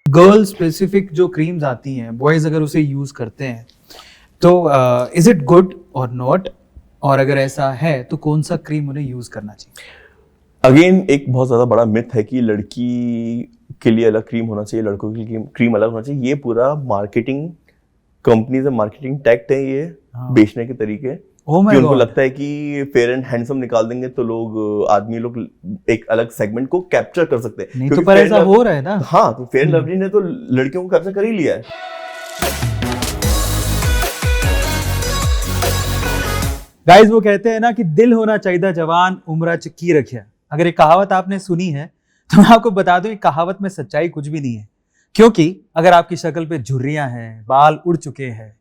Girl specific जो creams आती हैं, बॉयज अगर उसे यूज करते हैं तो इज इट गुड और नॉट, और अगर ऐसा है तो कौन सा क्रीम उन्हें यूज करना चाहिए? अगेन एक बहुत ज्यादा बड़ा मिथ है कि लड़की के लिए अलग क्रीम होना चाहिए, लड़कों के लिए क्रीम अलग होना चाहिए। ये पूरा मार्केटिंग कंपनीज मार्केटिंग टैक्ट है ये बेचने के तरीके। कि उनको लगता है कि फेयर एंड हैंडसम निकाल देंगे तो लोग आदमी लोग एक अलग सेगमेंट को कैप्चर कर सकते हैं। नहीं तो पर ऐसा हो रहा है ना। हाँ, तो फेयर एंड लवली ने तो लड़कियों को कैप्चर कर ही लिया है। गाइस वो कहते हैं ना कि दिल होना चाहिए जवान, उम्र चक्की रखिया। अगर ये कहावत आपने सुनी है तो मैं आपको बता दूं, ये कहावत में सच्चाई कुछ भी नहीं है। क्योंकि अगर आपकी शक्ल पे झुर्रियां हैं, बाल उड़ चुके हैं,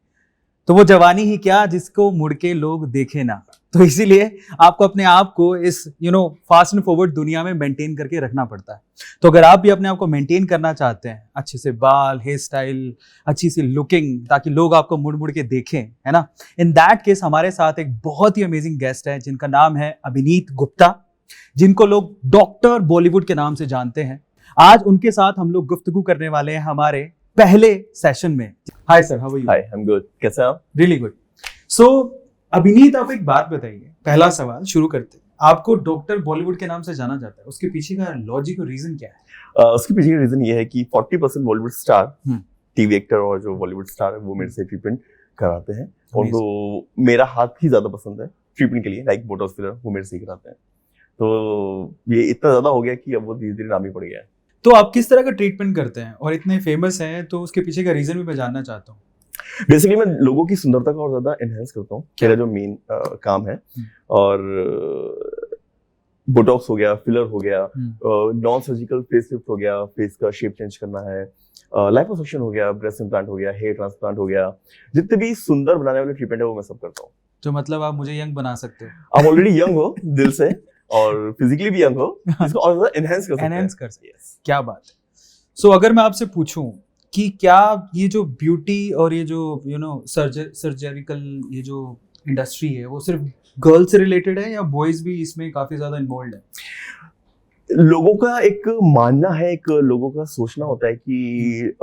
तो वो जवानी ही क्या जिसको मुड़ के लोग देखे ना। तो इसीलिए आपको अपने आप को इस फास्ट एंड फॉरवर्ड दुनिया में मेंटेन करके रखना पड़ता है। तो अगर आप भी अपने आप को मेंटेन करना चाहते हैं, अच्छे से बाल, हेयर स्टाइल, अच्छी सी लुकिंग, ताकि लोग आपको मुड़ मुड़ के देखें, है ना, इन दैट केस हमारे साथ एक बहुत ही अमेजिंग गेस्ट है जिनका नाम है अभिनीत गुप्ता, जिनको लोग डॉक्टर बॉलीवुड के नाम से जानते हैं। आज उनके साथ हम लोग गुफ्तगू करने वाले हैं हमारे पहले सेशन में। Hi sir, how are you? Hi, I am good. कैसे हैं आप? Really good. सो अभिनीत, आप एक बात बताइए, पहला सवाल शुरू करते हैं। आपको डॉक्टर बॉलीवुड के नाम से जाना जाता है, उसके पीछे का लॉजिक और रीजन क्या है? उसके पीछे का रीजन ये है कि 40% बॉलीवुड स्टार, टीवी एक्टर और जो बॉलीवुड स्टार है वो मेरे से ट्रीटमेंट कराते हैं। और तो मेरा हाथ ही ज्यादा पसंद है ट्रीटमेंट के लिए, लाइक बोटॉक्स फिलर वो मेरे से ही कराते हैं। तो ये इतना ज्यादा हो गया कि अब वो धीरे धीरे नाम ही पड़ गया है। तो आप किस तरह का ट्रीटमेंट करते हैं और इतने फेमस हैं, तो उसके पीछे का रीजन भी मैं जानना चाहता हूँ। बेसिकली मैं लोगों की सुंदरता को और ज्यादा एनहांस करता हूँ, मेरा जो मेन काम है। और बोटॉक्स हो गया, फिलर हो गया, नॉन सर्जिकल फेस लिफ्ट हो गया, फेस का शेप चेंज करना है, लाइपोसक्शन हो गया, ब्रेस्ट इम्प्लांट हो गया, हेयर ट्रांसप्लांट हो गया, जितने भी सुंदर बनाने वाले ट्रीटमेंट है वो मैं सब करता हूँ। तो मतलब आप मुझे यंग बना सकते हो? आप ऑलरेडी यंग हो दिल से और फिजिकली भी यंग हो, इसको और ज्यादा एनहांस कर सकते हैं। क्या बात है। सो अगर मैं आपसे पूछूं कि क्या ये जो ब्यूटी और ये जो सर्जरिकल ये जो इंडस्ट्री है वो सिर्फ गर्ल्स से रिलेटेड है या बॉयज भी इसमें काफी ज्यादा इन्वॉल्व है? लोगों का एक मानना है, एक लोगों का सोचना होता है कि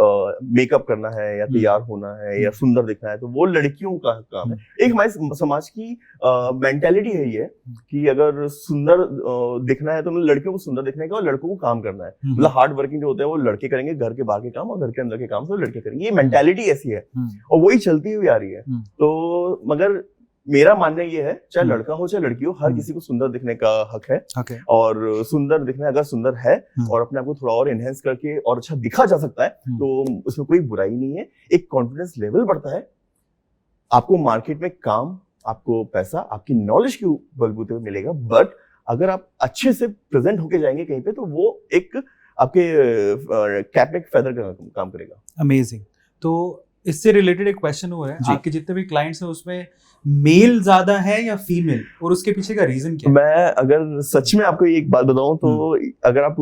मेकअप करना है या तैयार होना है या सुंदर दिखना है तो वो लड़कियों का काम है। एक हमारे समाज की मेंटालिटी है ये कि अगर सुंदर दिखना है तो लड़कियों को सुंदर दिखने का और लड़कों को काम करना है। मतलब हार्ड वर्किंग जो होता है वो लड़के करेंगे, घर के बाहर के काम, और घर के अंदर के काम तो लड़के करेंगे। ये मेंटालिटी ऐसी है और वही चलती हुई आ रही है। तो मगर मेरा मानना ये है, चाहे लड़का हो चाहे लड़की हो, हर किसी को सुंदर दिखने का हक है। और सुंदर दिखना अगर सुंदर है और अपने आप को थोड़ा और एनहेंस करके और अच्छा दिखा जा सकता है तो उसमें कोई बुराई नहीं है। एक कॉन्फिडेंस लेवल बढ़ता है, आपको मार्केट में काम, आपको पैसा आपकी नॉलेज के बलबूते पे मिलेगा। बट अगर आप अच्छे से प्रेजेंट होके जाएंगे कहीं पे तो वो एक आपके कैप में फेदर का काम करेगा। अमेजिंग। तो इससे रिलेटेड एक क्वेश्चन हो रहा है, आपके जितने भी क्लाइंट्स हैं उसमें मेल ज्यादा है या फीमेल, और उसके पीछे का रीजन क्या है? मैं अगर सच में आपको एक बात बताऊं तो अगर आप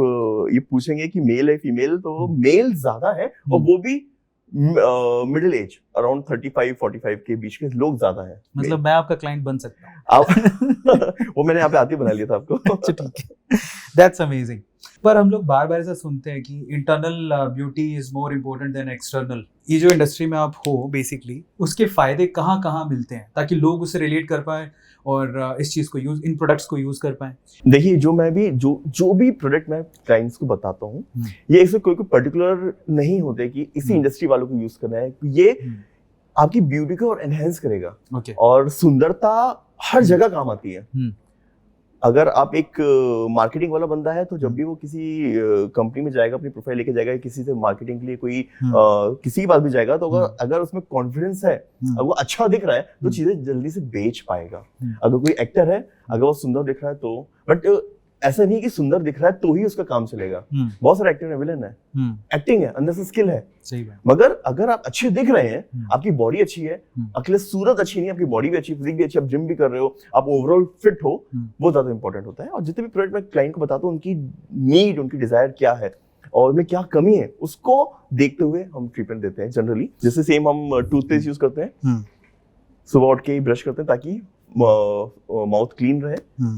ये पूछेंगे कि मेल है फीमेल तो मेल ज्यादा है, और वो भी मिडिल एज अराउंड 35-45 के बीच के लोग ज्यादा है। मतलब मैं आपका क्लाइंट बन सकता हूँ? आप वो मैंने यहाँ पे आते बना लिया था आपको। अच्छा ठीक है, दैट्स अमेजिंग। पर हम लोग बार बार ऐसा सुनते हैं कि internal beauty is more important then external. ये जो इंडस्ट्री में आप हो बेसिकली, उसके फायदे कहाँ कहाँ मिलते हैं ताकि लोग उससे रिलेट कर पाए और इस चीज को यूज, इन प्रोडक्ट्स को यूज कर पाए? देखिए, जो भी प्रोडक्ट मैं क्लाइंट्स को बताता हूँ, ये ऐसे कोई पर्टिकुलर नहीं होते कि इसी इंडस्ट्री वालों को यूज करना है। ये आपकी ब्यूटी को और एनहेंस करेगा। और सुंदरता हर जगह काम आती है। अगर आप एक मार्केटिंग वाला बंदा है तो जब भी वो किसी कंपनी में जाएगा, अपनी प्रोफाइल लेके जाएगा, किसी से मार्केटिंग के लिए कोई किसी के पास भी जाएगा, तो अगर उसमें कॉन्फिडेंस है, अगर वो अच्छा दिख रहा है तो चीजें जल्दी से बेच पाएगा। अगर कोई एक्टर है, अगर वो सुंदर दिख रहा है तो, बट ऐसा नहीं कि सुंदर दिख रहा है तो ही उसका काम चलेगा। बहुत सारे एक्टर है, विलन है, एक्टिंग है, अंदर से स्किल है। सही बात। मगर अगर आप अच्छे दिख रहे हैं, आपकी बॉडी अच्छी है, अकेले सूरत अच्छी नहीं, आपकी बॉडी भी अच्छी, फिजिक भी अच्छी, आप जिम भी कर रहे हो, आप ओवरऑल फिट हो, वो ज्यादा इंपॉर्टेंट होता है। और जितने भी प्रोडक्ट मैं क्लाइंट को बताता हूँ, उनकी नीड, उनकी डिजायर क्या है और उनमें क्या कमी है, उसको देखते हुए हम ट्रीटमेंट देते हैं जनरली। जैसे सेम हम टूथपेस्ट यूज करते हैं, सुबह उठ के ही ब्रश करते हैं ताकि माउथ क्लीन रहे,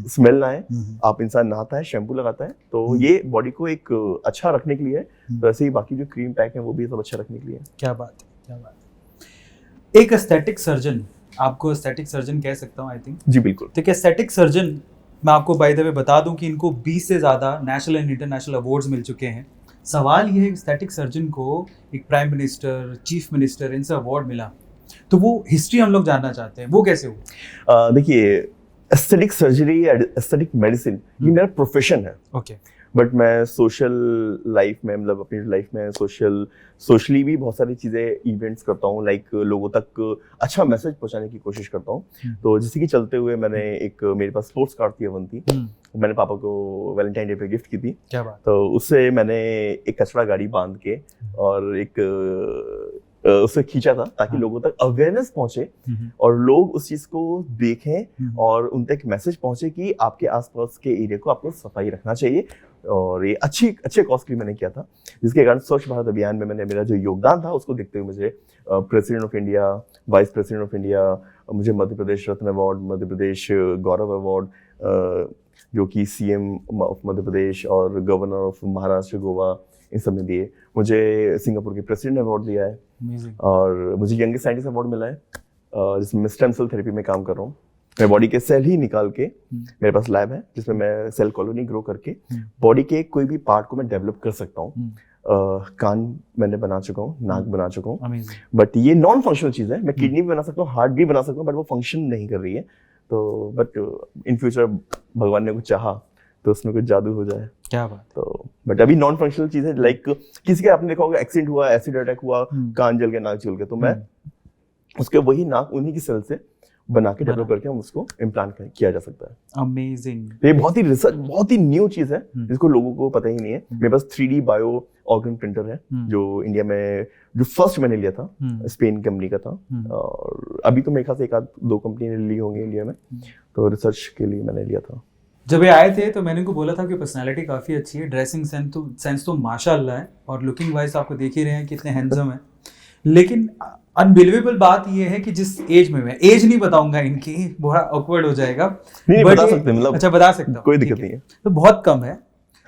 स्मेल ना आए, आप इंसान नहाता है, शैम्पू लगाता है, तो ये बॉडी को एक अच्छा रखने के लिए है। तो ऐसे ही बाकी जो क्रीम पैक है वो भी सब अच्छा रखने के लिए है। क्या बात है, क्या बात है। एक एस्थेटिक सर्जन, आपको एस्थेटिक सर्जन कह सकता हूँ आई थिंक? जी बिल्कुल। तो क्या एस्थेटिक सर्जन, मैं आपको बाय द वे बता दूं कि इनको 20 से ज़्यादा नेशनल एंड इंटरनेशनल अवार्ड्स मिल चुके हैं। सवाल ये है, एस्थेटिक सर्जन को एक प्राइम मिनिस्टर, चीफ मिनिस्टर, इनसे अवार्ड मिला, तो वो हिस्ट्री हम लोग जानना चाहते हैं, वो कैसे हुआ? देखिए, एस्थेटिक सर्जरी या एस्थेटिक मेडिसिन ये मेरा प्रोफेशन है। ओके। बट मैं सोशल लाइफ में, मतलब अपनी लाइफ में सोशली भी बहुत सारी चीज़ें इवेंट्स करता हूँ, लाइक लोगों तक अच्छा मैसेज पहुँचाने की कोशिश करता हूँ। तो जिससे कि चलते हुए मैंने मेरे पास स्पोर्ट्स कार थी अवंती, मैंने पापा को वैलेंटाइन डे पे गिफ्ट की थी। क्या बात। तो उससे मैंने एक कचरा गाड़ी बांध के और एक उसे खींचा था ताकि लोगों तक अवेयरनेस पहुंचे और लोग उस चीज को देखें और उन तक मैसेज पहुंचे कि आपके आसपास के एरिया को आपको सफाई रखना चाहिए। और ये अच्छे कॉज के लिए मैंने किया था, जिसके कारण स्वच्छ भारत अभियान में मैंने मेरा जो योगदान था उसको देखते हुए मुझे president of India, vice president of India, मुझे मध्य प्रदेश रत्न अवार्ड, मध्य प्रदेश गौरव अवार्ड, जो कि सीएम ऑफ मध्य प्रदेश और गवर्नर ऑफ महाराष्ट्र गोवा इन सब ने दिए। मुझे सिंगापुर के प्रेसिडेंट अवार्ड दिया है। और मुझे यंगेस्ट साइंटिस्ट अवार्ड मिला है, जिसमें मैं स्टेम सेल थेरेपी में काम कर रहा हूँ। मैं बॉडी के सेल ही निकाल के, मेरे पास लैब है जिसमें मैं सेल कॉलोनी ग्रो करके बॉडी के कोई भी पार्ट को मैं डेवलप कर सकता हूँ। कान मैंने बना चुका हूँ, नाक बना चुका हूँ, बट ये नॉन फंक्शनल चीज़ है। मैं किडनी भी बना सकता हूँ, हार्ट भी बना सकता हूँ, बट वो फंक्शन नहीं कर रही है। तो बट इन फ्यूचर भगवान ने कुछ चाहा तो उसमें कुछ जादू हो जाए। क्या बात। तो बट अभी नॉन फंक्शनल चीज़ है, लाइक किसी का आपने देखा होगा एक्सीडेंट हुआ, एसिड अटैक हुआ, कान जल गया, नाक जल गया, तो मैं उसके वही नाक उन्हीं की सेल से बना के डेवलप करके हम उसको इम्प्लांट किया जा सकता है। अमेजिंग। ये बहुत ही रिसर्च, बहुत ही न्यू चीज़ है जिसको लोगों को पता ही नहीं है। मेरे पास 3D बायो ऑर्गन प्रिंटर है जो इंडिया में जो फर्स्ट मैंने लिया था, स्पेन कंपनी का था। और अभी तो मेरे ख्याल से एक आध दो कंपनी ने ली होंगी इंडिया में, तो रिसर्च के लिए मैंने लिया था। जब ये आए थे तो मैंने इनको बोला था कि पर्सनालिटी काफ़ी अच्छी है, ड्रेसिंग सेंस तो माशाल्लाह है, और लुकिंग वाइज आपको देख ही रहे हैं कितने हैंडसम है। लेकिन अनबिलीवेबल बात ये है कि जिस एज में, मैं एज नहीं बताऊंगा इनकी, बड़ा ऑकवर्ड हो आगे बता सकते हैं, मतलब अच्छा बता सकता हूँ, कोई दिक्कत नहीं है। तो बहुत कम है।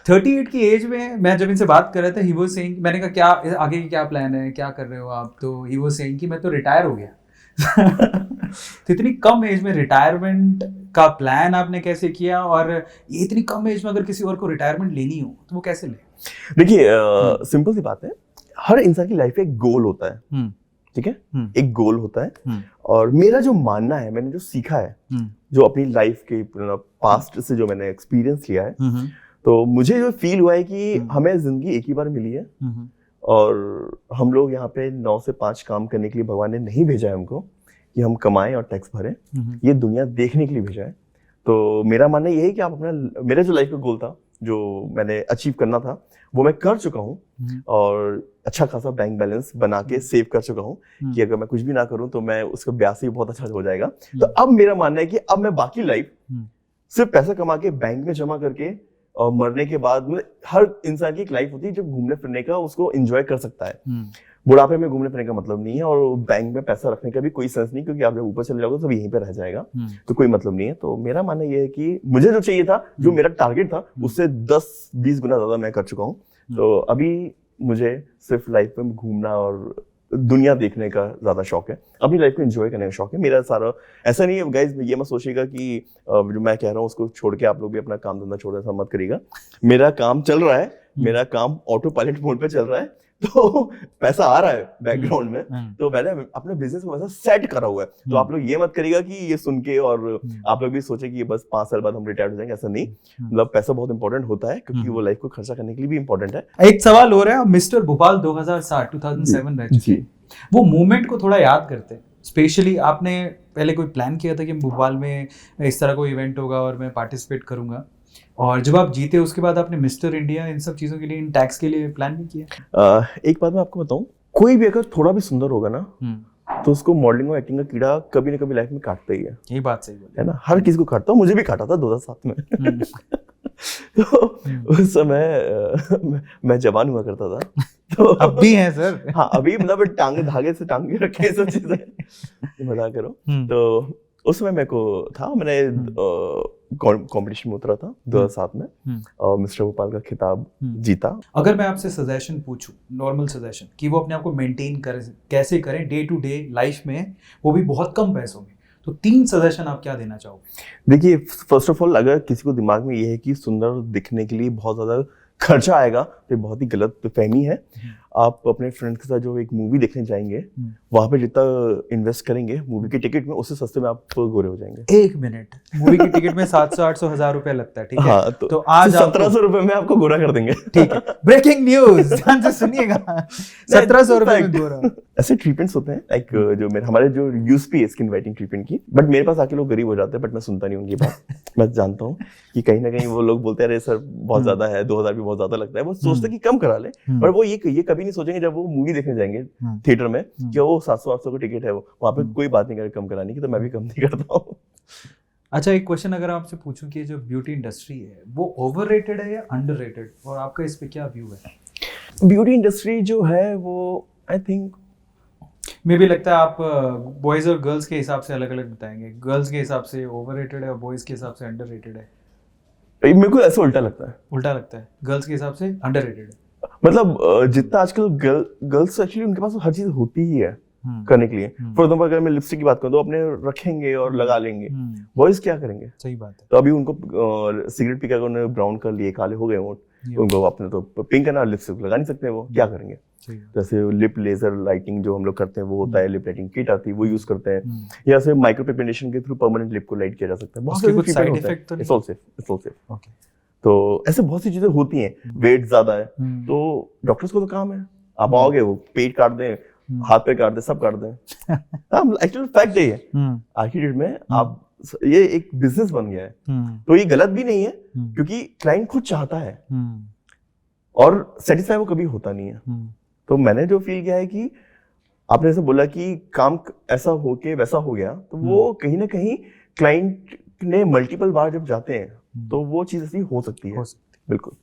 38 की एज में मैं जब इनसे बात कर रहा था, ही वाज सेइंग, मैंने कहा क्या आगे की क्या प्लान है, क्या कर रहे हो आप, तो ही वाज सेइंग कि मैं तो रिटायर हो गया। तो इतनी कम एज में रिटायरमेंट का प्लान आपने कैसे किया, और ये इतनी कम एज में अगर किसी और को रिटायरमेंट लेनी हो तो वो कैसे ले? देखिए, सिंपल सी बात है, हर इंसान की लाइफ में एक गोल होता है, ठीक है, एक गोल होता है। और मेरा जो मानना है, मैंने जो सीखा है, जो अपनी लाइफ के पास्ट से जो मैंने एक्सपीरियंस लिया है, तो मुझे जो फील हुआ है कि हमें जिंदगी एक ही बार मिली है और हम लोग यहाँ पे 9 से 5 काम करने के लिए भगवान ने नहीं भेजा है हमको कि हम कमाएं और टैक्स भरें। ये दुनिया देखने के लिए भेजा है। तो मेरा मानना ये है कि आप अपना, मेरा जो लाइफ का गोल था, जो मैंने अचीव करना था, वो मैं कर चुका हूँ और अच्छा खासा बैंक बैलेंस बना के सेव कर चुका हूँ कि अगर मैं कुछ भी ना करूँ तो मैं उसका ब्याज से बहुत अच्छा हो जाएगा। तो अब मेरा मानना है कि अब मैं बाकी लाइफ सिर्फ पैसा कमा के बैंक में जमा करके और मरने के बाद, मतलब हर इंसान की एक लाइफ होती है जब घूमने फिरने का उसको एंजॉय कर सकता है। बुढ़ापे में घूमने फिरने का मतलब नहीं है, और बैंक में पैसा रखने का भी कोई सेंस नहीं, क्योंकि आप जब ऊपर चले जाओगे तो सब यहीं पे रह जाएगा, तो कोई मतलब नहीं है। तो मेरा मानना यह है कि मुझे जो चाहिए था, जो मेरा टारगेट था, उससे 10-20 गुना ज्यादा मैं कर चुका हूँ। तो अभी मुझे सिर्फ लाइफ में घूमना और दुनिया देखने का ज्यादा शौक है, अपनी लाइफ को एंजॉय करने का शौक है मेरा सारा। ऐसा नहीं है गाइस, ये मत सोचिएगा कि जो मैं कह रहा हूँ उसको छोड़ के आप लोग भी अपना काम धंधा छोड़, ऐसा मत करिएगा। मेरा काम चल रहा है, मेरा काम ऑटो पायलट मोड पे चल रहा है, तो पैसा आ रहा है बैकग्राउंड में, तो मैंने अपने बिजनेस को वैसा सेट करा हुआ है। तो आप लोग ये मत करिएगा कि ये सुन के और आप लोग भी सोचे कि ये बस 5 साल बाद हम रिटायर हो जाएंगे, ऐसा नहीं। मतलब पैसा बहुत इंपॉर्टेंट होता है, क्योंकि वो लाइफ को खर्चा करने के लिए भी इंपॉर्टेंट है। एक सवाल हो रहा है, मिस्टर भोपाल 2007 रह चुके हैं, वो मूवमेंट को थोड़ा याद करते हैं। स्पेशली आपने पहले कोई प्लान किया था कि भोपाल में इस तरह कोई इवेंट होगा और मैं पार्टिसिपेट करूंगा, और जब आप जीते उसके बाद आपने मिस्टर इंडिया इन सब चीजों के लिए, इन टैक्स के लिए प्लान नहीं किया? एक बात मैं आपको बताऊं, कोई भी अगर थोड़ा भी सुंदर होगा ना, तो उसको मॉडलिंग और एक्टिंग का कीड़ा कभी ना कभी लाइफ में काटता ही है। यही बात सही है ना, हर किसी को काटता, मुझे भी काटा था 2007 में। तो उस समय मैं जवान हुआ करता था, तो अब भी है सर। हाँ, अभी मतलब टांगे धागे से टांगे रखे सब चीजें, मजाक करो। तो उस समय मेरे को था, मैंने कंपटीशन में उतरा था 2007 में, मिस्टर भोपाल का खिताब जीता। अगर मैं आपसे सजेशन पूछूं, नॉर्मल सजेशन, कि वो अपने आप को मेंटेन करें, कैसे करें डे टू डे लाइफ में, वो भी बहुत कम पैसों में, तो 3 सजेशन आप क्या देना चाहोगे? देखिए, फर्स्ट ऑफ ऑल, अगर किसी को दिमाग में ये है कि सुंदर दिखने के लिए बहुत ज्यादा खर्चा आएगा, तो बहुत ही गलत फहमी है। आप अपने फ्रेंड्स के साथ जो एक मूवी देखने जाएंगे, वहां पे जितना इन्वेस्ट करेंगे मूवी के टिकट में, उससे सस्ते में आप गोरे हो जाएंगे। 1 मिनट, मूवी की टिकट में 700-800 हजार रुपए लगता है, ठीक है? हाँ, तो आज 1700 रुपए में आपको गोरा कर देंगे। ठीक है, ब्रेकिंग न्यूज, ध्यान से सुनिएगा, 1700 रुपए में गोरा। ऐसे ट्रीटमेंट्स होते हैं, लाइक जो हमारे जो यूएसपी है स्किन वाइटनिंग ट्रीटमेंट की, बट मेरे पास आके लोग गरीब हो जाते हैं, बट मैं सुनता नहीं उनकी बात। मैं जानता हूँ कि कहीं ना कहीं वो लोग बोलते हैं अरे सर बहुत ज्यादा है, 2000 भी बहुत ज्यादा लगता है, वो सोचते कि कम करा ले, पर वो ये कभी नहीं सोचेंगे जब वो मूवी देखने जाएंगे थिएटर में कि वो 700-800 का टिकट है, वो वहाँ पे कोई बात नहीं करे कम कराने की, तो मैं भी कम नहीं करता हूँ। अच्छा, एक क्वेश्चन अगर आपसे पूछूं कि जो ब्यूटी इंडस्ट्री है वो ओवररेटेड है या अंडररेटेड, और आपका इस पे क्या व्यू है? ब्यूटी इंडस्ट्री जो है वो आई थिंक मे भी लगता है आप बॉयज और गर्ल्स के हिसाब से अलग अलग बताएंगे, गर्ल्स के हिसाब से ओवररेटेड है और बॉयज के हिसाब से अंडररेटेड है। मेरे को ऐसा उल्टा लगता है। उल्टा लगता है, गर्ल्स के हिसाब से अंडररेटेड है। मतलब जितना आजकल गर्ल्स एक्चुअली उनके पास हर चीज होती ही है करने के लिए। फॉर एग्जाम्पल अगर मैं लिपस्टिक की बात करूं तो अपने रखेंगे और लगा लेंगे, बॉयज क्या करेंगे? सही बात है। तो अभी उनको सिगरेट पी कर उन्होंने ब्राउन कर लिए, काले हो गए होंठ, उनको अपने तो पिंक है ना, लिपस्टिक लगा नहीं सकते, वो क्या करेंगे? जैसे लिप लेजर लाइटिंग जो हम लोग करते हैं वो होता है, लिप लाइटिंग किट आती है वो यूज करते हैं, या फिर माइक्रो पिगमेंटेशन के थ्रू परमानेंट लिप को लाइट किया जा सकता है। बहुत सारे कुछ साइड इफेक्ट तो नहीं? It's all safe. ओके, तो ऐसे बहुत सी चीजें होती हैं। वेट ज्यादा है तो डॉक्टर्स को तो काम है, आप आओगे वो पेट काट दें, हाथ पे काट दे, सब काट दें। एक्चुअल फैक्ट है ये आज की डेट में, आप ये एक बिजनेस बन गया है, तो ये गलत भी नहीं है क्योंकि क्लाइंट खुद चाहता है और सेटिस्फाई वो कभी होता नहीं है। तो मैंने जो फील किया है कि आपने जैसे बोला कि काम ऐसा हो के वैसा हो गया, तो वो कहीं ना कहीं क्लाइंट ने मल्टीपल बार जब जाते हैं तो वो चीज ऐसी हो सकती है। बिल्कुल,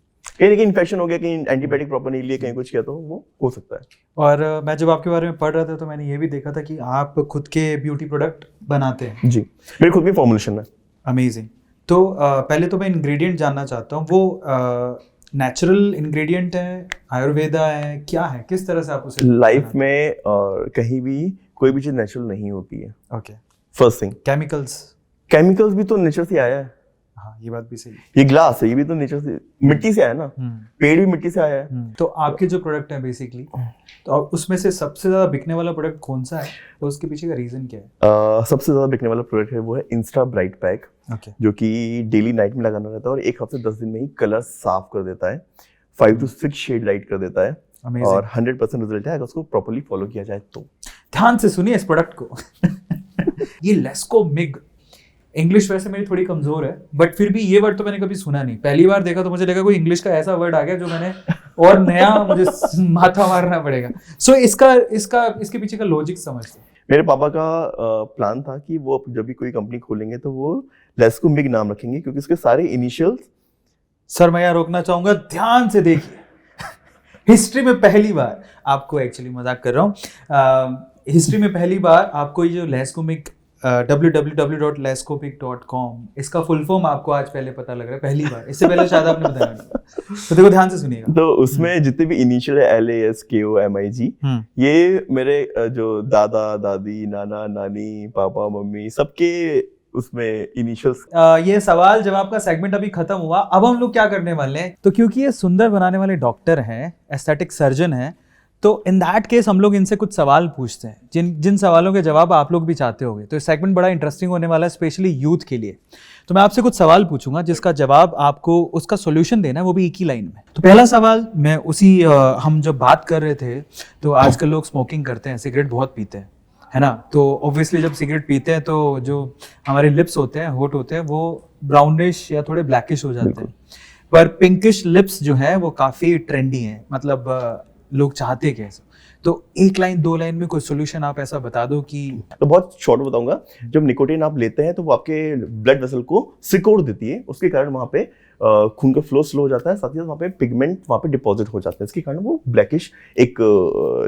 कहीं इन्फेक्शन हो गया, कहीं एंटीबायोटिक प्रॉपर नहीं लिए, कहीं कुछ किया, तो वो हो सकता है। और मैं जब आपके बारे में पढ़ रहा था तो मैंने ये भी देखा था कि आप खुद के ब्यूटी प्रोडक्ट बनाते हैं। जी, मेरी खुद की फॉर्मुलेशन है। अमेजिंग। तो पहले तो मैं इंग्रेडिएंट जानना चाहता हूँ, वो नेचुरल इंग्रेडिएंट है, आयुर्वेदा है, क्या है, किस तरह से आप उसे? लाइफ में कहीं भी कोई भी चीज नेचुरल नहीं होती है। ओके, फर्स्ट थिंग, केमिकल्स भी तो नेचर से आया है। हाँ, ये बात भी सही है। ये ग्लास है, ये भी तो नेचर से, मिट्टी से आया ना, पेड़ भी मिट्टी से आया है। तो आपके जो प्रोडक्ट है बेसिकली, तो उसमें से सबसे ज्यादा बिकने वाला प्रोडक्ट कौन सा है, तो उसके पीछे का रीजन क्या है? सबसे ज्यादा बिकने वाला प्रोडक्ट है वो है इंस्टा ब्राइट पैक, जो कि डेली नाइट में लगाना रहता है और 1 हफ्ते 10 दिन में ही कलर साफ कर देता है, 5 to 6 शेड लाइट कर देता है। Amazing. और 100% रिजल्ट है अगर उसको प्रॉपर्ली फॉलो किया जाए तो। ध्यान से सुनिए इस प्रोडक्ट को। ये लेस्कोमिग, इंग्लिश वैसे मेरी थोड़ी कमजोर है, बट फिर भी ये वर्ड तो मैंने कभी सुना नहीं, पहली बार देखा तो मुझे लगा कोई इंग्लिश का ऐसा वर्ड आ गया जो मैंने और नया मुझे माथा मारना पड़ेगा। सो इसके पीछे का लॉजिक समझते। मेरे पापा का प्लान था कि वो जब भी कोई कंपनी खोलेंगे तो वो लेस्कोमिग नाम रखेंगे, क्योंकि उसके सारे इनिशियल्स। सर मैं यहाँ रोकना चाहूंगा, ध्यान से देखिए। हिस्ट्री में पहली बार आपको, एक्चुअली मजाक कर रहा हूँ, हिस्ट्री में पहली बार आपको ये जो लेस्कोमिग www.lescomic.com, इसका फुल फॉर्म आपको आज पहले पता लग रहा है, पहली बार। इससे पहले शायद आपने बताया नहीं। तो देखो ध्यान से सुनिएगा। तो उसमें जितने भी इनिशियल है LASKOMIG, ये मेरे जो दादा दादी, नाना नानी, पापा मम्मी, सबके उसमें इनिशियल्स। ये सवाल जवाब का सेगमेंट अभी खत्म हुआ। अब हम लोग क्या करने वाले हैं, तो क्योंकि ये सुंदर बनाने वाले डॉक्टर हैं, एस्थेटिक सर्जन हैं, तो इन दैट केस हम लोग इनसे कुछ सवाल पूछते हैं जिन सवालों के जवाब आप लोग भी चाहते होंगे। तो ये सेगमेंट बड़ा इंटरेस्टिंग होने वाला है, स्पेशली यूथ के लिए। तो मैं आपसे कुछ सवाल पूछूंगा जिसका जवाब आपको, उसका सॉल्यूशन देना है, वो भी एक ही लाइन में। तो पहला सवाल, मैं उसी हम जब बात कर रहे थे तो आजकल लोग स्मोकिंग करते हैं, सिगरेट बहुत पीते हैं, है ना। तो ऑब्वियसली जब सिगरेट पीते हैं तो जो हमारे लिप्स होते हैं, होठ होते हैं, वो ब्राउनिश या थोड़े ब्लैकिश हो जाते हैं, पर पिंकिश लिप्स जो है वो काफी ट्रेंडी हैं, मतलब लोग चाहते कैसे। तो 1 लाइन 2 लाइन में कोई सोल्यूशन आप ऐसा बता दो कि। तो बहुत शॉर्ट बताऊंगा। जब निकोटीन आप लेते हैं तो वो आपके ब्लड वेसल को सिकोड़ देती है, उसके कारण वहाँ पे खून का फ्लो स्लो हो जाता है, साथ ही साथ वहाँ पे पिगमेंट वहाँ पे डिपॉजिट हो जाता है, इसके कारण वो ब्लैकिश एक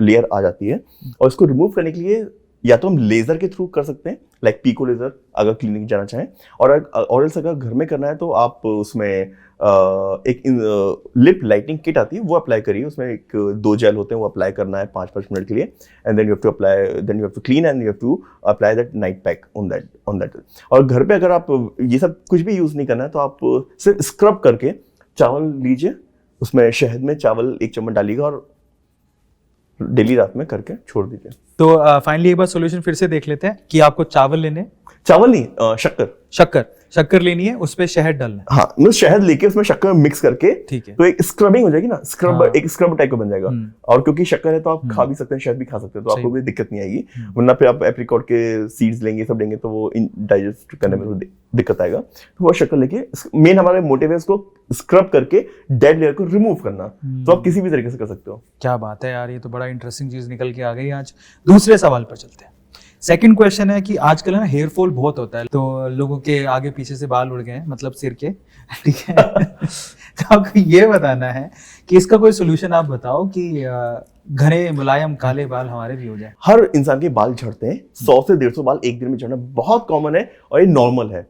लेयर आ जाती है। और इसको रिमूव करने के लिए या तो हम लेजर के थ्रू कर सकते हैं, लाइक पीको लेजर अगर क्लिनिक जाना चाहें, और एल्स अगर घर में करना है तो आप उसमें एक लिप लाइटनिंग किट आती है वो अप्लाई करिए। उसमें एक 2 जेल होते हैं, वो अप्लाई करना है 5-5 मिनट के लिए, and then you have to apply, then you have to clean and you have to apply that night pack on that. और घर पे अगर आप ये सब कुछ भी यूज नहीं करना है तो आप सिर्फ स्क्रब करके चावल लीजिए, उसमें शहद में चावल 1 चम्मच डालिएगा और डेली रात में करके छोड़ दीजिए। तो फाइनली एक बार सॉल्यूशन फिर से देख लेते हैं कि आपको चावल लेने, चावल नहीं, शक्कर लेनी है, उस पे शहद डालना है। हाँ, मतलब शहद लेके उसमें शक्कर मिक्स करके, ठीक है, तो एक स्क्रबिंग हो जाएगी ना, एक स्क्रब टाइप का बन जाएगा। और क्योंकि शक्कर है तो आप खा भी सकते हैं, शहद भी खा सकते हैं, तो आपको कोई दिक्कत नहीं आएगी। वरना फिर आप एप्रिकॉट के सीड्स लेंगे, सब लेंगे तो वो डाइजेस्ट करने में दिक्कत आएगा। तो वो शक्कर लेके, मेन हमारे मोटिव है उसको स्क्रब करके डेड लेयर को रिमूव करना, तो आप किसी भी तरीके से कर सकते हो। क्या बात है यार, ये तो बड़ा इंटरेस्टिंग चीज निकल के आ गई आज। दूसरे सवाल पर चलते हैं। सेकंड क्वेश्चन है कि आजकल ना हेयर फॉल बहुत होता है, तो लोगों के आगे पीछे से बाल उड़ गए हैं, मतलब सिर के, ठीक है। तो आपको ये बताना है कि इसका कोई सोल्यूशन आप बताओ कि घने मुलायम काले बाल हमारे भी हो जाए। हर इंसान के बाल झड़ते हैं, 100 से 150 बाल एक दिन में झड़ना बहुत कॉमन है और ये नॉर्मल है।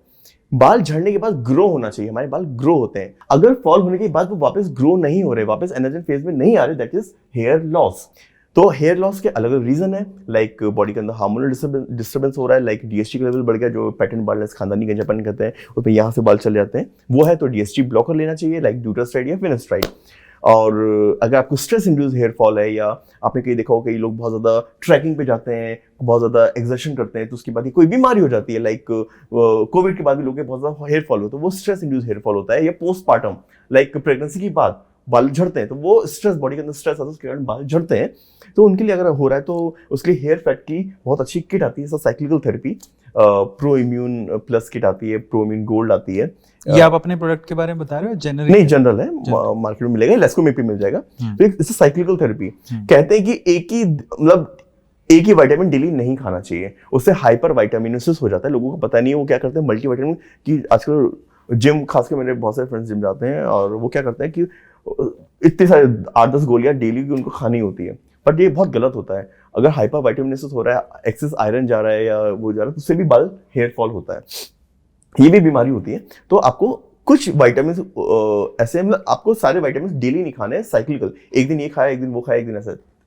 बाल झड़ने के बाद ग्रो होना चाहिए, हमारे बाल ग्रो होते हैं। अगर फॉल होने के बाद वो वापस ग्रो नहीं हो रहे, वापस एनर्जी फेज में नहीं आ रहे, दैट इज हेयर लॉस। तो हेयर लॉस के अलग अलग रीजन है, लाइक बॉडी के अंदर हार्मोनल डिस्टर्बेंस हो रहा है, लाइक डीएसटी का लेवल बढ़ गया, जो पैटर्न बाल्डनेस, खानदानी गंजापन कहते हैं, उसमें यहाँ से बाल चले जाते हैं, वो है तो डीएसटी ब्लॉकर लेना चाहिए, लाइक ड्यूटास्ट्राइड या फिनास्ट्राइड। और अगर आपको स्ट्रेस इंड्यूस हेयर फॉल है, या आपने कहीं देखा हो कई लोग बहुत ज़्यादा ट्रैकिंग पे जाते हैं, बहुत ज़्यादा एक्सर्शन करते हैं, तो उसके बाद ही कोई बीमारी हो जाती है, लाइक कोविड के बाद भी लोगों के बहुत ज़्यादा हेयर फॉल हो, तो वो स्ट्रेस इंड्यूस हेयर फॉल होता है। या पोस्टपार्टम, लाइक प्रेगनेंसी के बाद बाल झड़ते हैं, तो वो स्ट्रेस, बॉडी के अंदर स्ट्रेस आता है, उसके कारण बाल झड़ते हैं। तो उनके लिए अगर हो रहा है तो उसके लिए हेयर फैट की बहुत अच्छी किट आती है, cyclical therapy, pro immune plus kit आती है, प्रो इम्यून गोल्ड आती है। ये आप अपने प्रोडक्ट के बारे में बता रहे हो? जनरल नहीं, जनरल है, मार्केट में मिलेगा, लेस्को में भी मिल जाएगा। तो इससे साइक्लिकल थेरेपी कहते हैं कि एक ही विटामिन डेली नहीं खाना चाहिए, उससे हाइपर विटामिनोसिस हो जाता है। लोगों को पता नहीं है, वो क्या करते हैं मल्टी विटामिन की, आजकल जिम, खासकर मेरे बहुत सारे फ्रेंड्स जिम जाते हैं और वो क्या करते हैं कि इतने सारे 8-10 गोलियां डेली की उनको खानी होती है, बट ये बहुत गलत होता है। अगर हाइपर विटामिनोसिस हो रहा है, एक्सेस आयरन जा रहा है या वो जा रहा है, तो उससे भी बाल हेयर फॉल होता है, ये भी बीमारी होती है। तो आपको कुछ विटामिन ऐसे, मतलब आपको सारे विटामिन डेली नहीं खाने हैं, साइक्लिकल, एक दिन ये खाया, एक दिन वो खाया, एक दिन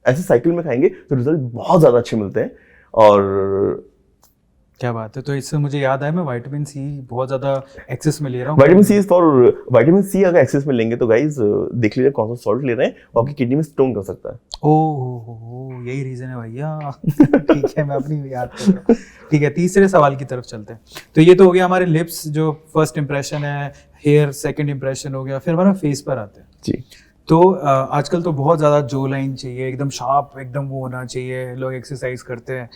ऐसे साइकिल में खाएंगे तो रिजल्ट बहुत ज्यादा अच्छे मिलते हैं। और क्या बात है, तो इससे मुझे याद आया, मैं विटामिन सी बहुत ज्यादा एक्सेस में ले रहा हूँ। विटामिन सी अगर एक्सेस में लेंगे तो गाइस देख लीजिए कौन सा सॉल्ट ले रहे हैं, वो आपकी किडनी में स्टोन कर सकता है। ओह, यही रीजन है भैया। ठीक है, मैं अपनी याद कर रहा हूँ। ठीक है, तीसरे सवाल की तरफ चलते हैं। तो ये तो हो गया हमारे लिप्स, जो फर्स्ट इंप्रेशन है, हेयर सेकंड इंप्रेशन हो गया, फिर हमारा फेस पर आते हैं जी। तो आजकल तो बहुत ज़्यादा जो लाइन चाहिए, एकदम शार्प, एकदम वो होना चाहिए, लोग एक्सरसाइज करते हैं।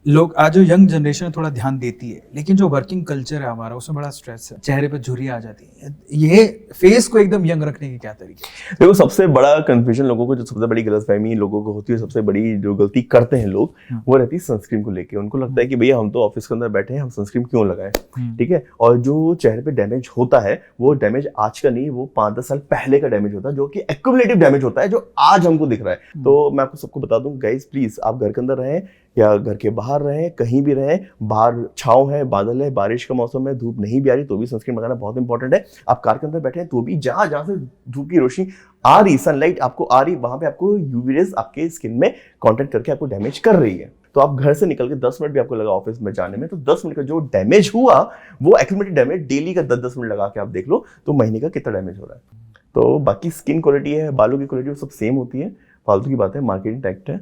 लोग आज जो यंग जनरेशन थोड़ा ध्यान देती है, लेकिन जो वर्किंग कल्चर है हमारा, उसमें बड़ा स्ट्रेस है, चेहरे पे झुर्रियाँ आ जाती है। ये फेस को एकदम यंग रखने के क्या तरीके? देखो, सबसे बड़ा कंफ्यूजन लोगों को, जो सबसे बड़ी गलतफहमी लोगों को होती है, सबसे बड़ी जो गलती करते हैं लोग, वो रहती है सनस्क्रीन को लेके। उनको लगता है कि भैया हम तो ऑफिस के अंदर बैठे हैं, हम सनस्क्रीन क्यों लगाएं, ठीक है। और जो चेहरे पे डैमेज होता है, वो डैमेज आज का नहीं, वो 5-10 साल पहले का डैमेज होता है, जो कि एक्यूमुलेटिव डैमेज होता है, जो आज हमको दिख रहा है। तो मैं आपको सबको बता दूं गाइस, प्लीज आप घर के अंदर रहें या घर के बाहर रहें, कहीं भी रहें, बाहर छांव है, बादल है, बारिश का मौसम है, धूप नहीं भी आ रही तो भी सनस्क्रीन लगाना बहुत इंपॉर्टेंट है। आप कार के अंदर बैठे हैं तो भी जहां से धूप की रोशनी आ रही, सनलाइट आपको आ रही, वहां पे आपको यूवी रेज आपके स्किन में कांटेक्ट करके आपको डैमेज कर रही है। तो आप घर से निकल के 10 मिनट भी आपको लगा ऑफिस में जाने में, तो 10 मिनट का जो डैमेज हुआ, वो एक्यूमुलेटेड डैमेज डेली का 10-10 मिनट लगा के आप देख लो तो महीने का कितना डैमेज हो रहा है। तो बाकी स्किन क्वालिटी है, बालों की क्वालिटी सब सेम होती है, फालतू की बात है, मार्केटिंग टैक्ट है।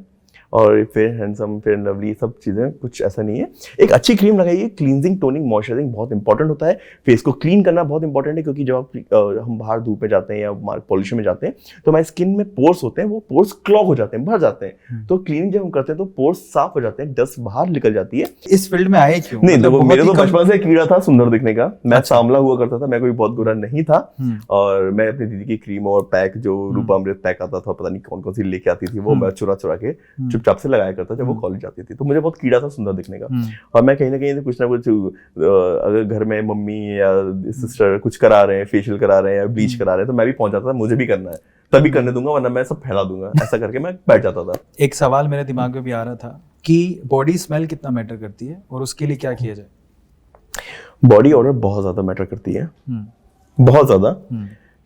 और fair handsome, fair and lovely, सब चीज़ें कुछ ऐसा नहीं है। एक अच्छी क्रीम लगाइए, क्लींजिंग, टोनिंग, मॉइस्चराइजिंग बहुत इंपॉर्टेंट होता है। फेस को क्लीन करना बहुत इंपॉर्टेंट है, क्योंकि जब हम बाहर धूप में जाते हैं या पॉल्यूशन में जाते हैं तो हमारी स्किन में पोर्स होते हैं, वो पोर्स क्लॉग हो जाते हैं, भर जाते हैं। तो क्लीनिंग जब हम करते हैं तो पोर्स साफ हो जाते हैं, डस्ट बाहर निकल जाती है। इस फील्ड में आए क्यों? नहीं, देखो मेरे तो बचपन से कीड़ा था सुंदर दिखने का, मैं सांवला हुआ करता था, मैं कोई बहुत बुरा नहीं था। और मैं अपनी दीदी की क्रीम और पैक, जो रूपामृत पैक आता था, पता नहीं कौन कौन सी लेके आती थी, वो मैं चुरा के चुपचाप से लगाया करता था जब वो कॉलेज जाती थी। तो मुझे बहुत कीड़ा था सुंदर दिखने का, और मैं कहीं ना कहीं कुछ ना कुछ, अगर घर में मम्मी या सिस्टर कुछ करा रहे हैं, फेशियल करा रहे हैं या ब्लीच करा रहे हैं, तो मैं भी पहुंच जाता था, मुझे भी करना है तभी करने दूंगा, वरना मैं सब फैला दूंगा, ऐसा करके मैं बैठ जाता था। एक सवाल मेरे दिमाग में भी आ रहा था कि बॉडी स्मेल कितना मैटर करती है और उसके लिए क्या किया जाए? बॉडी ऑर्डर बहुत ज्यादा मैटर करती है, हम्म, बहुत ज्यादा।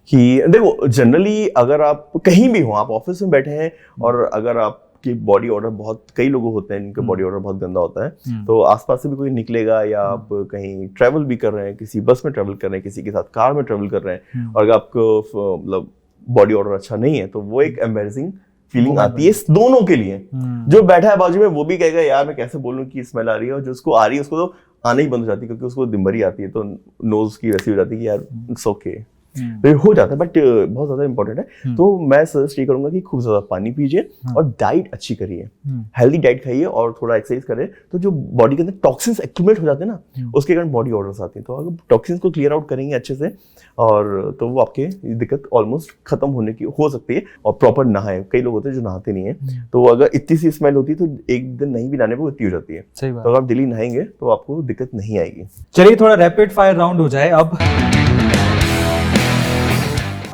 कि देखो जनरली अगर आप कहीं भी हो, आप ऑफिस में बैठे हैं और अगर आपकी बॉडी ऑर्डर बहुत, कई लोग होते हैं जिनका बॉडी ऑर्डर बहुत गंदा होता है, तो आसपास से भी कोई निकलेगा या आप कहीं ट्रैवल भी कर रहे हैं, किसी बस में ट्रैवल कर रहे हैं, किसी के साथ कार में ट्रैवल कर रहे हैं, और अगर आपको मतलब बॉडी ऑर्डर अच्छा नहीं है तो वो एक एम्बैरेसिंग फीलिंग आती है दोनों के लिए। जो बैठा है बाजू में वो भी कहेगा यार मैं कैसे बोलूं कि स्मेल आ रही है, और जो उसको आ रही है उसको तो आना ही बंद हो जाती है क्योंकि उसको दिमबरी आती है, तो नोज की वैसी हो जाती है कि यार इट्स ओके, तो ये हो जाता है। बट बहुत ज्यादा इंपॉर्टेंट है, तो मैं सजेस्ट ये करूंगा कि खूब ज्यादा पानी पीजिए और डाइट अच्छी करिए, हेल्दी डाइट खाइए और थोड़ा एक्सरसाइज करें, तो जो बॉडी के अंदर टॉक्सिन्स एक्यूमुलेट हो जाते हैं ना, उसके कारण बॉडी ऑर्डर्स आते हैं। तो अगर टॉक्सिन्स को क्लियर आउट करेंगे अच्छे से, और तो वो आपके दिक्कत ऑलमोस्ट खत्म होने की हो सकती है। और प्रॉपर नहाए, कई लोग होते हैं जो नहाते नहीं है, तो अगर इतनी सी स्मेल होती है तो एक दिन नहीं भी नहाने पर वो इतनी हो जाती है। सही बात। तो अगर आप डेली नहाएंगे तो आपको दिक्कत नहीं आएगी। चलिए थोड़ा रैपिड फायर राउंड हो जाए अब।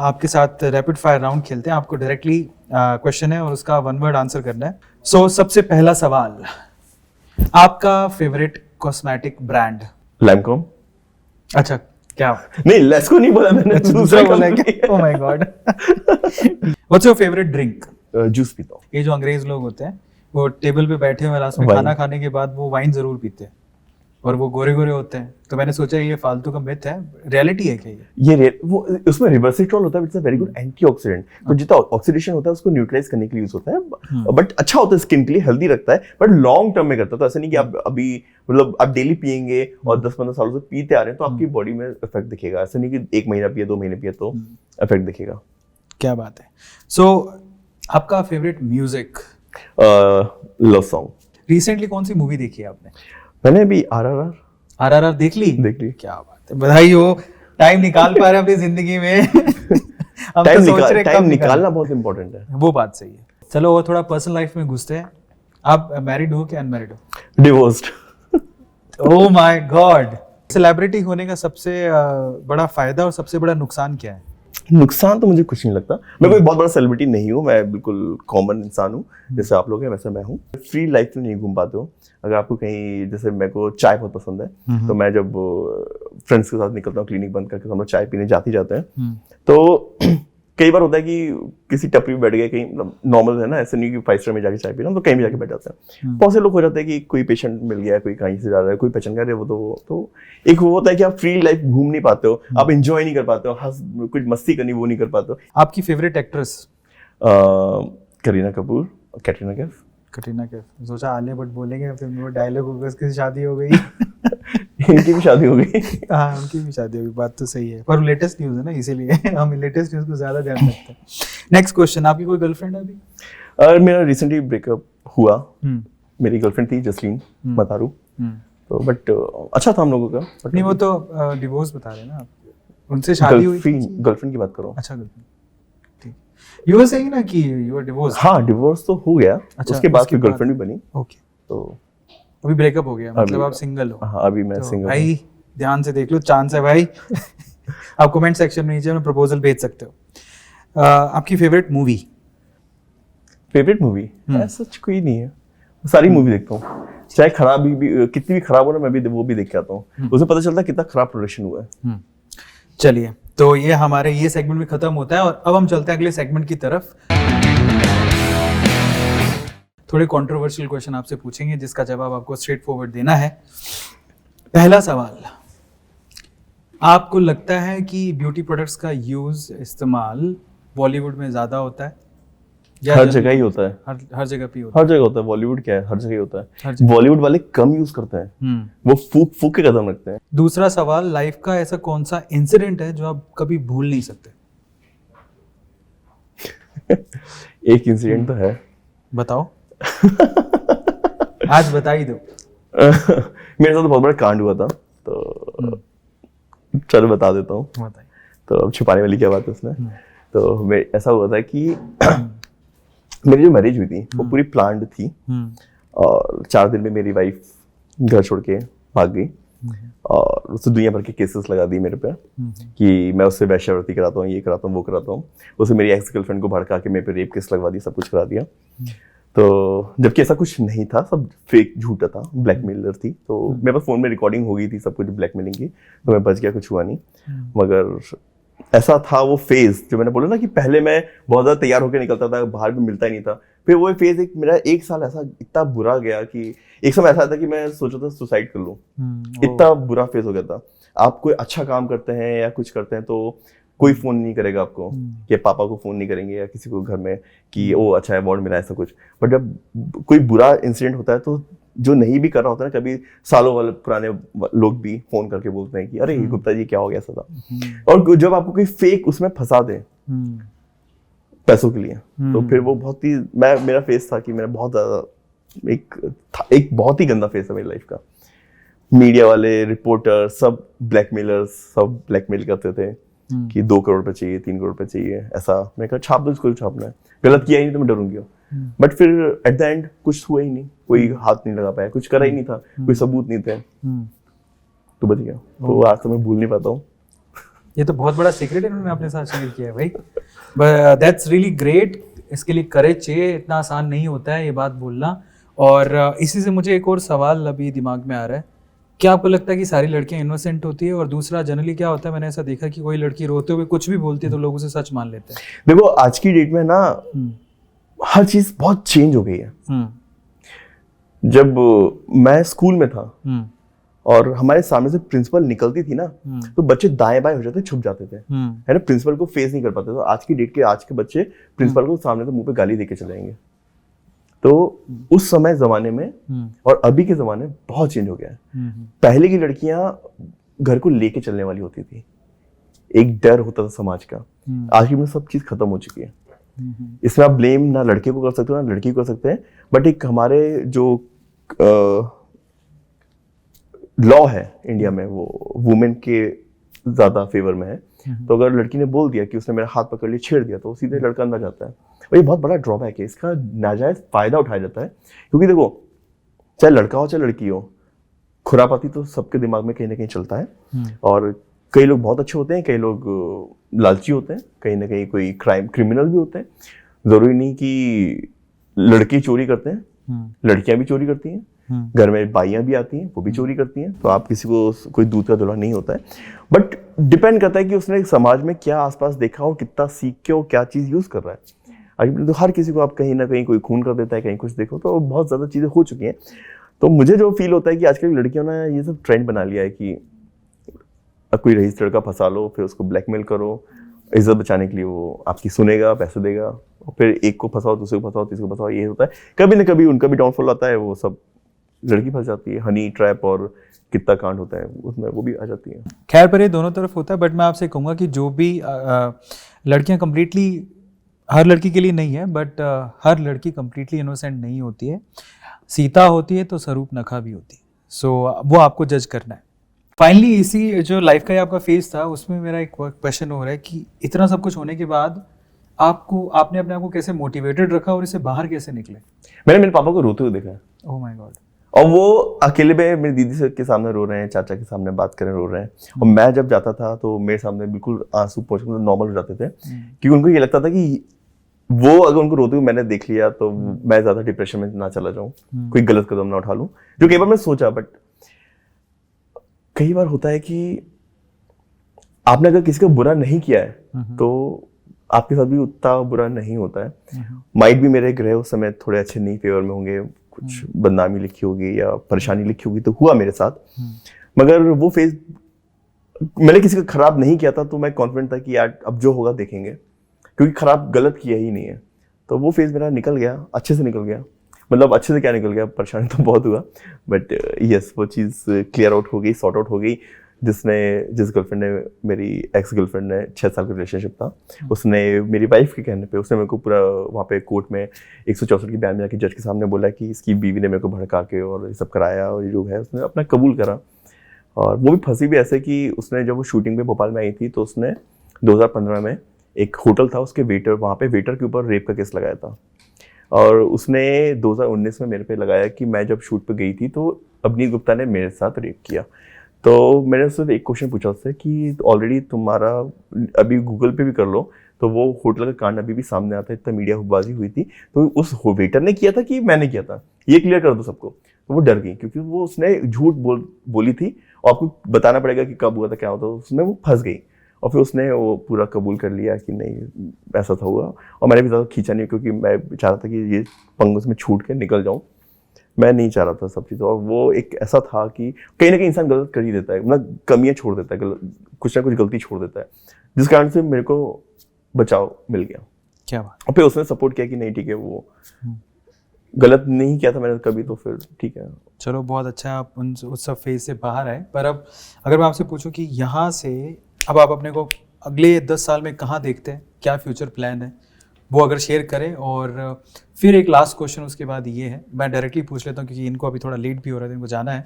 आपके साथ रैपिड फायर राउंड खेलते हैं। आपको डायरेक्टली क्वेश्चन है और उसका वन वर्ड आंसर करना है। सो सबसे पहला सवाल, आपका फेवरेट कॉस्मेटिक ब्रांड? लैमकॉम। अच्छा, क्या? नहीं, लेस्को नहीं बोला मैंने, दूसरा बोला है क्या? Oh my God. What's your favourite drink? Juice पीता हूँ। ये जो अंग्रेज लोग होते हैं वो टेबल पे बैठे हुए लास्ट में वाइन। खाना खाने के बाद वो वाइन जरूर पीते हैं और वो गोरे गोरे होते हैं, तो मैंने सोचा ये फालतू का मिथ है, रियलिटी है क्या ये? वो उसमें रिवर्सिट्रॉल होता है, it's a very good antioxidant. तो जितना ऑक्सीडेशन होता है उसको न्यूट्रलाइज करने के लिए यूज होता है, बट अच्छा होता है स्किन के लिए, हेल्दी रखता है, बट लॉन्ग टर्म में करता है। तो ऐसा नहीं कि आप अभी मतलब आप डेली पियेंगे और 10-15 सालों से पीते आ रहे हैं तो आपकी बॉडी में इफेक्ट दिखेगा। ऐसा नहीं कि 1 महीना पिए, 2 महीने पिए तो इफेक्ट दिखेगा। क्या बात है। सो आपका favourite music? Love song. Recently कौन सी मूवी देखी है आपने? मैंने अभी आरआरआर देख ली? क्या बात है, बधाई हो। टाइम निकाल पा रहे हैं अपनी जिंदगी में। हम तो सोच रहे टाइम निकालना बहुत इंपॉर्टेंट है। वो बात सही है। चलो वो थोड़ा पर्सनल लाइफ में घुसते हैं। आप मैरिड हो कि अनमैरिड हो? Divorced. Oh my God. Celebrity होने का सबसे बड़ा फायदा और सबसे बड़ा नुकसान क्या है? नुकसान तो मुझे कुछ नहीं लगता। मैं कोई बहुत बड़ा सेलिब्रिटी नहीं हूँ, मैं बिल्कुल कॉमन इंसान हूँ, जैसे आप लोग हैं वैसे मैं हूँ। फ्री लाइफ में नहीं घूम पाते हो। अगर आपको कहीं, जैसे मेरे को चाय बहुत पसंद है, तो मैं जब फ्रेंड्स के साथ निकलता हूँ क्लिनिक बंद करके, हम लोग चाय पीने जाते हैं, तो कई बार होता है कि किसी टपरी में बैठ गए, कहीं मतलब नॉर्मल है ना, ऐसे नहीं कि 5 स्टार में जाके चाय पी रहा हूँ, तो कहीं भी जाके बैठ जाते हैं। बहुत से लोग हो जाते हैं कि कोई पेशेंट मिल गया, कोई कहीं से जा रहा है, कोई पहचान कर रहे हो, तो एक वो होता है कि आप फ्री लाइफ घूम नहीं पाते हो, आप एंजॉय नहीं कर पाते हो, कुछ मस्ती करनी वो नहीं कर पाते हो। आपकी फेवरेट एक्ट्रेस? करीना कपूर, कैटरीना कैफ। कटरीना कैफ। सोचा आलिया भट्ट बोलेंगे, फिर वो डायलॉग होगा उसकी शादी हो गई। इनकी भी शादी हो गई। हाँ, उनकी भी शादी हो गई, बात तो सही है, पर लेटेस्ट न्यूज़ है ना, इसीलिए हम लेटेस्ट न्यूज़ को ज्यादा ध्यान रखते हैं। नेक्स्ट क्वेश्चन, आपकी कोई गर्लफ्रेंड है अभी? मेरा रिसेंटली ब्रेकअप हुआ। मेरी गर्लफ्रेंड थी जसलीन मतारू, तो बट अच्छा था हम लोगों का। नहीं, वो तो डिवोर्स बता रहे हैं ना आप, उनसे शादी हुई थी? गर्लफ्रेंड की बात करो। अच्छा, गर्लफ्रेंड, ठीक। यू वर सेइंग ना कि यू आर डिवोर्स? हाँ, डिवोर्स तो हो गया। अच्छा, उसके बाद फिर गर्लफ्रेंड भी बनी। ओके, तो अभी ब्रेकअप हो गया, मतलब आप सिंगल हो? हाँ, अभी मैं सिंगल। भाई ध्यान से देख लो, चांस है भाई। आप कमेंट सेक्शन में नीचे में प्रपोजल भेज सकते हो। आपकी फेवरेट मूवी? फेवरेट मूवी ऐसा कोई नहीं है, सारी मूवी देखता हूँ, चाहे खराब भी कितनी भी खराब हो ना, मैं भी वो भी देख के आता हूँ। उससे पता चलता है कितना खराब प्रोडक्शन हुआ है। चलिए, तो ये हमारे ये सेगमेंट भी खत्म होता है और अब हम चलते हैं अगले सेगमेंट की तरफ। थोड़े कंट्रोवर्शियल क्वेश्चन आपसे पूछेंगे जिसका जवाब आपको स्ट्रेट फॉरवर्ड देना है। पहला सवाल, आपको लगता है कि ब्यूटी प्रोडक्ट्स का यूज इस्तेमाल बॉलीवुड में ज्यादा होता है? हर जगह ही होता है, हर जगह पे होता है। हर जगह होता है। बॉलीवुड क्या है, हर जगह ही होता है। बॉलीवुड वाले कम यूज करते हैं, वो फूक के कदम रखते हैं। दूसरा सवाल, लाइफ का ऐसा कौन सा इंसिडेंट है जो आप कभी भूल नहीं सकते? एक इंसिडेंट तो है। बताओ। आज बता ही दो। मेरे साथ बहुत बड़ा कांड हुआ था, तो चलो बता देता हूँ। तो अब छुपाने वाली क्या बात है उसमें। तो ऐसा हुआ था कि मेरी जो मैरिज हुई थी वो पूरी प्लान्ड थी, और 4 दिन में मेरी वाइफ घर छोड़ के भाग गई, और उससे दुनिया भर के केसेस लगा दी मेरे पे कि मैं उससे वैश्यावृत्ति कराता हूँ, ये कराता हूँ, वो कराता हूँ। उससे मेरी एक्स गर्लफ्रेंड को भड़का के मेरे पे रेप केस लगवा दी, सब कुछ करा दिया। तो जबकि ऐसा कुछ नहीं था, सब फेक झूठा था, ब्लैकमेलर थी। तो मेरे पास फोन में रिकॉर्डिंग हो गई थी सब कुछ ब्लैकमेलिंग की, तो मैं बच गया, कुछ हुआ नहीं। मगर ऐसा था वो फेज जो मैंने बोला ना कि पहले मैं बहुत ज्यादा तैयार होकर निकलता था, बाहर भी मिलता ही नहीं था। फिर वो फेज मेरा 1 साल ऐसा इतना बुरा गया कि एक समय ऐसा था कि मैं सोचा था सुसाइड कर लूं। इतना बुरा फेज हो गया था। आप कोई अच्छा काम करते हैं या कुछ करते हैं तो कोई फोन नहीं करेगा आपको, कि पापा को फोन नहीं करेंगे या किसी को घर में कि ओ अच्छा अवार्ड मिला, ऐसा कुछ। बट जब कोई बुरा इंसिडेंट होता है तो जो नहीं भी कर रहा होता है ना, कभी सालों वाले पुराने लोग भी फोन करके बोलते हैं कि अरे गुप्ता जी क्या हो गया, ऐसा था। और जब आपको कोई फेक उसमें फंसा दे पैसों के लिए, तो फिर वो बहुत ही मेरा फेस था कि मेरा बहुत ज्यादा एक बहुत ही गंदा फेस है मेरी लाइफ का। मीडिया वाले, रिपोर्टर, सब ब्लैकमेलर्स, सब ब्लैकमेल करते थे कि 2 करोड़ पे चाहिए, 3 करोड़ पे चाहिए, ऐसा। मैं कहा छाप दो, इसको छापना है, गलत किया ही नहीं तो मैं डरूंगी। बट फिर एट द एंड कुछ हुआ ही नहीं, कोई हाथ नहीं लगा पाया, कुछ करा ही नहीं था, कोई सबूत नहीं थे, तो बच गया। तो आज तो मैं भूल नहीं पाता हूँ। ये तो बहुत बड़ा सीक्रेट इन्होंने अपने साथ शेयर किया है भाई, दैट्स रियली ग्रेट। इसके लिए करेज चाहिए, इतना आसान नहीं होता है ये बात बोलना। और इसी से मुझे एक और सवाल अभी दिमाग में आ रहा है, क्या आपको लगता है कि सारी लड़कियां इनोसेंट होती है? और दूसरा, जनरली क्या होता है, मैंने ऐसा देखा कि कोई लड़की रोते हुए कुछ भी बोलती है तो लोग उसे सच मान लेते हैं। देखो आज की डेट में ना हर चीज बहुत चेंज हो गई है। जब मैं स्कूल में था और हमारे सामने से प्रिंसिपल निकलती थी ना, तो बच्चे दाएं बाएं हो जाते, छुप जाते थे, है ना, प्रिंसिपल को फेस नहीं कर पाते। तो आज की डेट के आज के बच्चे प्रिंसिपल को सामने से मुंह पे गाली देके चलेंगे। तो उस समय जमाने में और अभी के जमाने में बहुत चेंज हो गया है। पहले की लड़कियां घर को लेके चलने वाली होती थी, एक डर होता था समाज का। आज की में सब चीज खत्म हो चुकी है। इसमें आप ब्लेम ना लड़के को कर सकते हो ना लड़की को कर सकते हैं, बट एक हमारे जो लॉ है इंडिया में वो वुमेन के ज्यादा फेवर में है। तो अगर लड़की ने बोल दिया कि उसने मेरा हाथ पकड़ लिया, छेड़ दिया, तो सीधे लड़का अंदर जाता है। और ये बहुत बड़ा ड्रॉबैक है, इसका नाजायज फायदा उठाया जाता है। क्योंकि देखो, चाहे लड़का हो चाहे लड़की हो, खुरापाती तो सबके दिमाग में कहीं ना कहीं चलता है। और कई लोग बहुत अच्छे होते हैं, कई लोग लालची होते हैं, कहीं ना कहीं कोई क्रिमिनल भी होते हैं। जरूरी नहीं कि लड़के चोरी करते हैं, लड़कियां भी चोरी करती हैं, घर में बाइयां भी आती हैं, वो भी चोरी करती हैं। तो आप किसी को कोई दूध का दूल्हा नहीं होता है। बट डिपेंड करता है कि उसने समाज में क्या आसपास देखा और कितना सीख के और क्या चीज यूज कर रहा है। तो हर किसी को आप कहीं ना कहीं कोई खून कर देता है, कहीं कुछ देखो, तो बहुत ज्यादा चीजें हो चुकी हैं। तो मुझे जो फील होता है कि आजकल लड़कियों ने ये सब ट्रेंड बना लिया है कि कोई रईस लड़का फंसा लो, फिर उसको ब्लैकमेल करो, इज्जत बचाने के लिए वो आपकी सुनेगा, पैसे देगा, और फिर एक को फंसाओ, दूसरे को फंसाओ, तीसरे को फंसाओ। ये होता है, कभी ना कभी उनका भी डाउनफॉल आता है, वो सब लड़की फंस जाती है। हनी ट्रैप और कितना कांड होता है उसमें, वो भी आ जाती है। खैर, पर ये दोनों तरफ होता है। बट मैं आपसे कहूँगा कि जो भी लड़कियां कंप्लीटली, हर लड़की के लिए नहीं है, बट हर लड़की कंप्लीटली इनोसेंट नहीं होती है। सीता होती है तो स्वरूप नखा भी होती है। सो वो आपको जज करना है। फाइनली इसी जो लाइफ का आपका फेज था, उसमें मेरा एक क्वेश्चन हो रहा है कि इतना सब कुछ होने के बाद आपने अपने आप को कैसे मोटिवेटेड रखा और इससे बाहर कैसे निकले? मैंने मेरे पापा को रोते हुए देखा है। Oh my God. और वो अकेले में मेरी दीदी से के सामने रो रहे हैं, चाचा के सामने बात कर रहे रो रहे हैं, और मैं जब जाता था तो मेरे सामने बिल्कुल आंसू पोंछ नॉर्मल हो जाते थे। क्योंकि उनको ये लगता था कि वो अगर उनको रोते हुए मैंने देख लिया तो मैं ज्यादा डिप्रेशन में ना चला जाऊं, कोई गलत कदम ना उठा लूं, जो कई बार मैं सोचा। बट कई बार होता है कि आपने अगर किसी का बुरा नहीं किया है तो आपके साथ भी उतना बुरा नहीं होता है। माइट भी मेरे ग्रह उस समय थोड़े अच्छे नहीं फेवर में होंगे, कुछ बदनामी लिखी होगी या परेशानी लिखी होगी, तो हुआ मेरे साथ। मगर वो फेज मैंने किसी का खराब नहीं किया था, तो मैं कॉन्फिडेंट था कि यार अब जो होगा देखेंगे, क्योंकि खराब गलत किया ही नहीं है। तो वो फेज मेरा निकल गया, अच्छे से निकल गया। मतलब अच्छे से क्या निकल गया, परेशानी तो बहुत हुआ, बट यस वो चीज़ क्लियर आउट हो गई, सॉर्ट आउट हो गई। जिस गर्लफ्रेंड ने, मेरी एक्स गर्लफ्रेंड ने, 6 साल का रिलेशनशिप था, उसने मेरी वाइफ के कहने पे उसने मेरे को पूरा वहाँ पे कोर्ट में 164 की बयान में जाके जज के सामने बोला कि इसकी बीवी ने मेरे को भड़का के और ये सब कराया, और ये जो है उसने अपना कबूल करा। और वो भी फंसी भी ऐसे कि उसने जब वो शूटिंग पे भोपाल में आई थी, तो उसने 2015 में एक होटल था, उसके वेटर, वहाँ पे वेटर के ऊपर रेप का केस लगाया था। और उसने 2019 में मेरे पे लगाया कि मैं जब शूट पे गई थी तो अवनीत गुप्ता ने मेरे साथ रेप किया। तो मैंने उससे एक क्वेश्चन पूछा उससे कि ऑलरेडी तुम्हारा अभी गूगल पे भी कर लो तो वो होटल का कांड अभी भी सामने आता है, इतना मीडिया हुब्बाजी हुई थी, तो उस वेटर ने किया था कि मैंने किया था, ये क्लियर कर दो सबको। तो वो डर गई क्योंकि वो उसने झूठ बोली थी और आपको बताना पड़ेगा कि कब हुआ था क्या हुआ था, उसमें वो फंस गई और फिर उसने वो पूरा कबूल कर लिया कि नहीं ऐसा था हुआ। और मैंने भी ज़्यादा खींचा नहीं क्योंकि मैं चाह रहा था कि ये पंगों में छूट के निकल जाऊँ, मैं नहीं चाह रहा था सब चीज़। और वो एक ऐसा था कि कहीं ना कहीं इंसान गलत कर ही देता है, मतलब कमियाँ छोड़ देता है, कुछ ना कुछ गलती छोड़ देता है, जिस कारण से मेरे को बचाव मिल गया। क्या बात। और फिर उसने सपोर्ट किया कि नहीं ठीक है, वो गलत नहीं किया था मैंने कभी, तो फिर ठीक है। चलो बहुत अच्छा, आप उस सब फेज से बाहर आए। पर अब अगर मैं आपसे पूछूं कि यहाँ से अब आप अपने को अगले 10 साल में कहाँ देखते हैं, क्या फ्यूचर प्लान है, वो अगर शेयर करें। और फिर एक लास्ट क्वेश्चन उसके बाद ये है, मैं डायरेक्टली पूछ लेता हूँ क्योंकि इनको अभी थोड़ा लेट भी हो रहा है, इनको जाना है।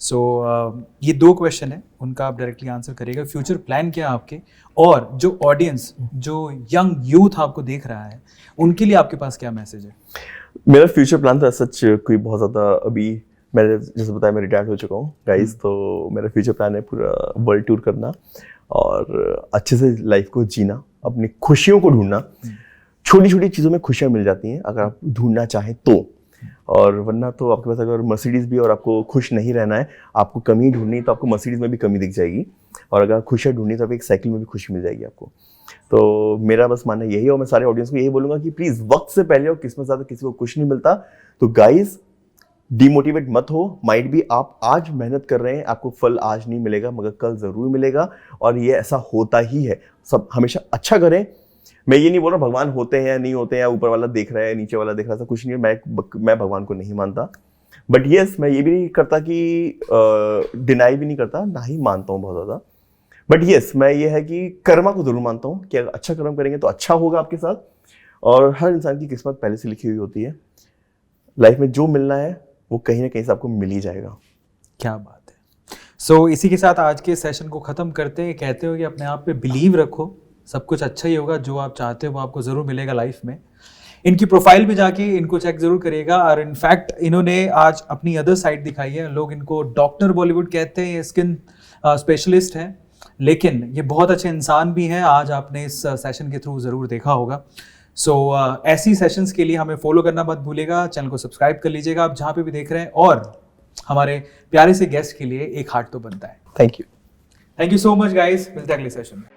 सो ये 2 क्वेश्चन है, उनका आप डायरेक्टली आंसर करिएगा। फ्यूचर प्लान क्या है आपके, और जो ऑडियंस, जो यंग यूथ आपको देख रहा है, उनके लिए आपके पास क्या मैसेज है? मेरा फ्यूचर प्लान तो सच कोई बहुत ज़्यादा, अभी मैंने जैसे बताया मैं रिटायर्ड हो चुका हूँ गाइस, तो मेरा फ्यूचर प्लान है पूरा वर्ल्ड टूर करना और अच्छे से लाइफ को जीना, अपनी खुशियों को ढूंढना। छोटी छोटी चीज़ों में खुशियाँ मिल जाती हैं अगर आप ढूंढना चाहें तो, और वरना तो आपके पास अगर मर्सिडीज़ भी और आपको खुश नहीं रहना है, आपको कमी ढूंढनी, तो आपको मर्सिडीज़ में भी कमी दिख जाएगी, और अगर खुशियाँ ढूंढनी तो आप एक साइकिल में भी खुशी मिल जाएगी आपको। तो मेरा बस मानना यही है, और मैं सारे ऑडियंस को यही बोलूँगा कि प्लीज़ वक्त से पहले, और किस्मत ज़्यादा किसी को कुछ नहीं मिलता, तो गाइज डिमोटिवेट मत हो। माइट भी आप आज मेहनत कर रहे हैं, आपको फल आज नहीं मिलेगा मगर कल ज़रूर मिलेगा, और ये ऐसा होता ही है। सब हमेशा अच्छा करें। मैं ये नहीं बोल रहा भगवान होते हैं या नहीं होते हैं, या ऊपर वाला देख रहा है नीचे वाला देख रहा है, ऐसा कुछ नहीं है। मैं भगवान को नहीं मानता, बट येस मैं ये भी नहीं करता कि डिनाई भी नहीं करता, ना ही मानता हूँ बहुत ज़्यादा। बट येस मैं ये है कि कर्मा को जरूर मानता हूँ कि अगर अच्छा कर्म करेंगे तो अच्छा होगा आपके साथ, और हर इंसान की किस्मत पहले से लिखी हुई होती है। लाइफ में जो मिलना है वो कहीं ना कहीं से आपको मिल ही जाएगा। क्या बात है। सो इसी के साथ आज के सेशन को ख़त्म करते हैं। कहते हो कि अपने आप पे बिलीव रखो, सब कुछ अच्छा ही होगा, जो आप चाहते हो वो आपको ज़रूर मिलेगा लाइफ में। इनकी प्रोफाइल पे जाके इनको चेक ज़रूर करिएगा। और इनफैक्ट इन्होंने आज अपनी अदर साइड दिखाई है। लोग इनको डॉक्टर बॉलीवुड कहते हैं, स्किन स्पेशलिस्ट हैं, लेकिन ये बहुत अच्छे इंसान भी हैं। आज आपने इस सेशन के थ्रू ज़रूर देखा होगा। सो ऐसी सेशंस के लिए हमें फॉलो करना मत भूलिएगा, चैनल को सब्सक्राइब कर लीजिएगा आप जहाँ पे भी देख रहे हैं, और हमारे प्यारे से गेस्ट के लिए एक हार्ट तो बनता है। Thank you so much guys, मिलते हैं अगले सेशन में।